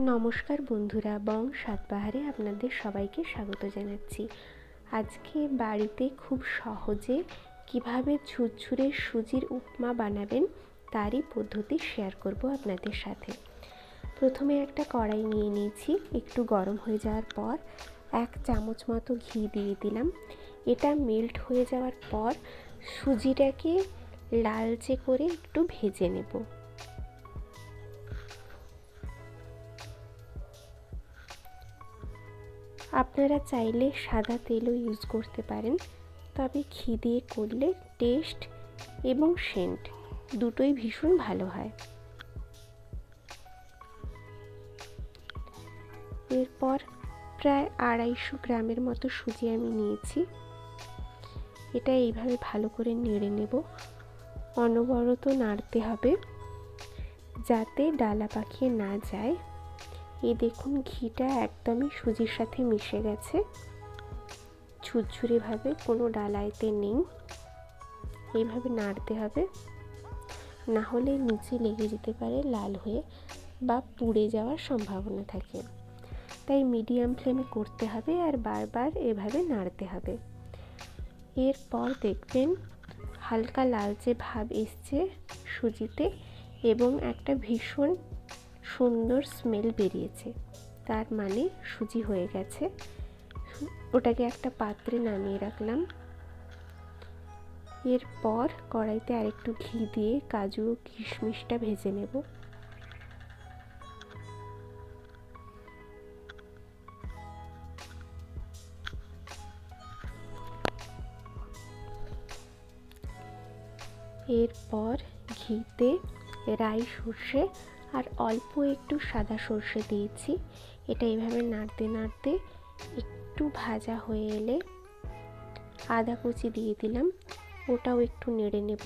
নমস্কার বন্ধুরা, বং সাতবাহারে আপনাদের সবাইকে স্বাগত জানাচ্ছি। আজকে বাড়িতে খুব সহজে কিভাবে ঝুরঝুরে সুজির উপমা বানাবেন তারই পদ্ধতি শেয়ার করব আপনাদের সাথে। প্রথমে একটা কড়াই নিয়ে নিয়েছি। একটু গরম হয়ে যাওয়ার পর 1 চামচ মতো ঘি দিয়ে দিলাম। এটা মেল্ট হয়ে যাওয়ার পর সুজিটাকে লালচে করে একটু ভেজে নেব। আপনারা চাইলে সাদা তেলও ইউজ করতে পারেন, তবে ঘি দিয়ে করলে টেস্ট এবং সেন্ট দুটোই ভীষণ ভালো হয়। এরপর প্রায় 250 গ্রামের মতো সুজি আমি নিয়েছি। এটা এইভাবে ভালো করে নেড়ে নেব। অনবরত নাড়তে হবে যাতে ডালা পাকিয়ে না যায়। এই দেখুন, ঘিটা একদমই সুজির সাথে মিশে গেছে, ঝুরঝুরেভাবে, কোনো ডালাইতে নেই। এইভাবে নাড়তে হবে, না হলে নিচে লেগে যেতে পারে লাল হয়ে, বা পুড়ে যাওয়ার সম্ভাবনা থাকে। তাই মিডিয়াম ফ্লেমে করতে হবে আর বারবার এভাবে নাড়তে হবে। এরপর দেখবেন হালকা লালচে ভাব এসছে সুজিতে এবং একটা ভীষণ সুন্দর স্মেল বেরিয়েছে, তার মানে সুজি হয়ে গেছে। ওটাকে একটা পাত্রে নামিয়ে রাখলাম। এরপর কড়াইতে আরেকটু ঘি দিয়ে কাজু ও কিশমিশটা ভেজে নেব। এরপর ঘিতে রাই সর্ষে আর অল্প একটু সাদা সর্ষে দিয়েছি। এটা এইভাবে নাড়তে নাড়তে একটু ভাজা হয়ে এলে আদা কুচি দিয়ে দিলাম, ওটাও একটু নেড়ে নেব।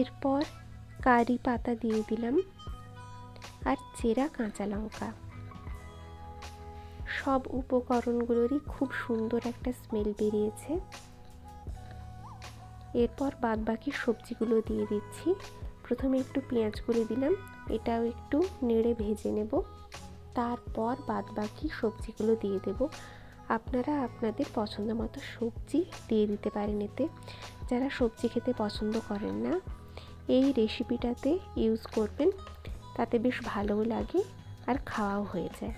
এরপর কারি পাতা দিয়ে দিলাম আর চেরা কাঁচা লঙ্কা। সব উপকরণগুলোরই খুব সুন্দর একটা স্মেল বেরিয়েছে। এরপর বাদবাকি সবজিগুলো দিয়ে দিচ্ছি। প্রথমে একটু পেঁয়াজগুলো দিলাম, এটাও একটু নেড়ে ভেজে নেব। তারপর বাদবাকি সবজিগুলো দিয়ে দেব। আপনারা আপনাদের পছন্দ মতো সবজি দিয়ে দিতে পারেন এতে। যারা সবজি খেতে পছন্দ করেন না, এই রেসিপিটাতে ইউজ করবেন, তাতে বেশ ভালোও লাগে আর খাওয়াও হয়ে যায়।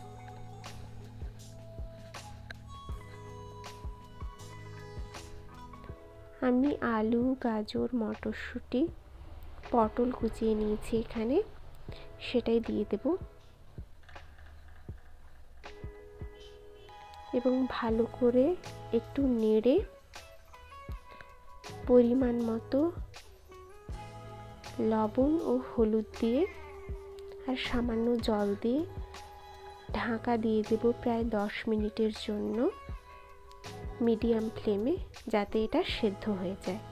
আমি আলু, গাজর, মটরশুঁটি, পটল কুচিয়ে নিয়েছি এখানে, সেটাই দিয়ে দেব এবং ভালো করে একটু নেড়ে পরিমাণ মতো লবণ ও হলুদ দিয়ে আর সামান্য জল দিয়ে ঢাকা দিয়ে দেব প্রায় 10 মিনিটের জন্য মিডিয়াম ফ্লেমে, যাতে এটা সেদ্ধ হয়ে যায়।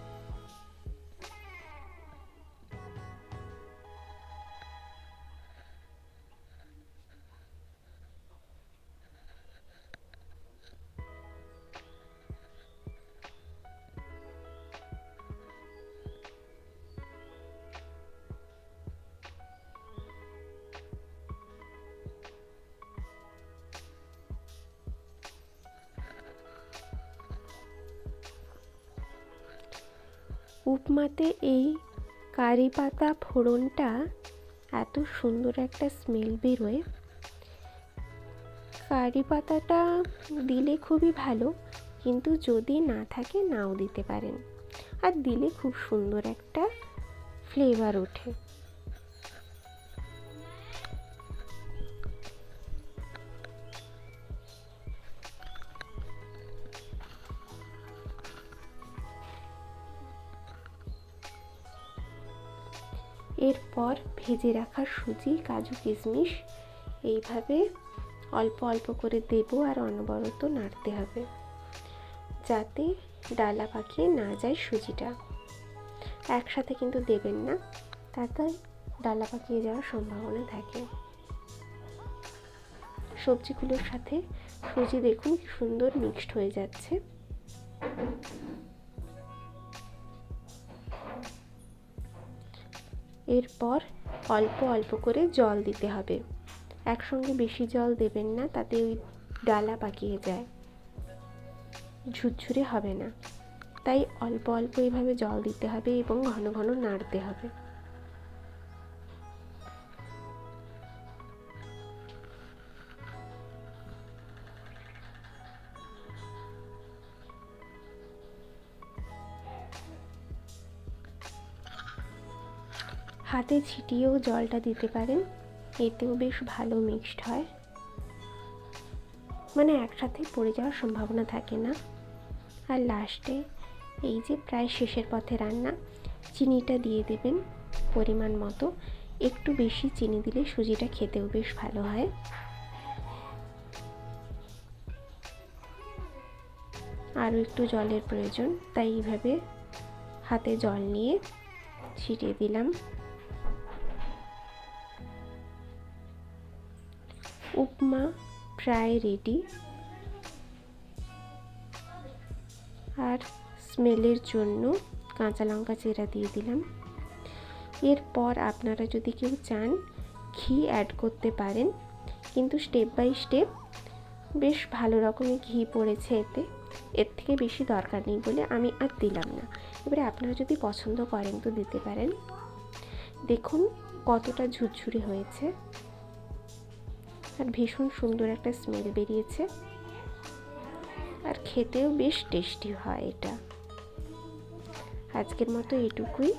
উপমাতে এই কারি পাতা ফোড়নটা এত সুন্দর একটা স্মেল বেরোয়। কারি পাতাটা দিলে খুবই ভালো, কিন্তু যদি না থাকে নাও দিতে পারেন, আর দিলে খুব সুন্দর একটা ফ্লেভার ওঠে। এরপর ভেজে রাখা সুজি, কাজু, কিশমিশ এইভাবে অল্প অল্প করে দেব আর অনবরত নাড়তে হবে, যাতে ডালা পাকিয়ে না যায় সুজিটা। একসাথে কিন্তু দেবেন না, তাতে ডালা পাকিয়ে যাওয়ার সম্ভাবনা থাকে। সবজিগুলোর সাথে সুজি দেখুন কি সুন্দর মিক্সড হয়ে যাচ্ছে। এরপর অল্প অল্প করে জল দিতে হবে, একসঙ্গে বেশি জল দেবেন না, তাতে ওই ডালা পাকিয়ে যায়, ঝুরঝুরে হবে না। তাই অল্প অল্প এইভাবে জল দিতে হবে এবং ঘন ঘন নাড়তে হবে। হাতে ছিটিয়েও জলটা দিতে পারেন, এতেও বেশ ভালো মিক্সড হয়, মানে একসাথে পড়ে যাওয়ার সম্ভাবনা থাকে না। আর লাস্টে এই যে প্রায় শেষের পথে রান্না, চিনিটা দিয়ে দেবেন পরিমাণ মতো, একটু বেশি চিনি দিলে সুজিটা খেতেও বেশ ভালো হয়। আরও একটু জলের প্রয়োজন, তাই এইভাবে হাতে জল নিয়ে ছিটিয়ে দিলাম। উপমা প্রায় রেডি। আর স্মেলের জন্য কাঁচা লঙ্কা চেরা দিয়ে দিলাম। এরপর আপনারা যদি কেউ চান ঘি অ্যাড করতে পারেন, কিন্তু স্টেপ বাই স্টেপ বেশ ভালো রকমের ঘি পড়েছে এতে, এর থেকে বেশি দরকার নেই বলে আমি আর দিলাম না। এবারে আপনারা যদি পছন্দ করেন তো দিতে পারেন। দেখুন কতটা ঝুরঝুরে হয়েছে, আর ভীষণ সুন্দর একটা স্মেল বেরিয়েছে, আর খেতেও বেশ টেস্টি হয় এটা। আজকের মতো এটুকুই,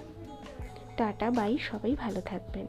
টাটা বাই, সবাই ভালো থাকবেন।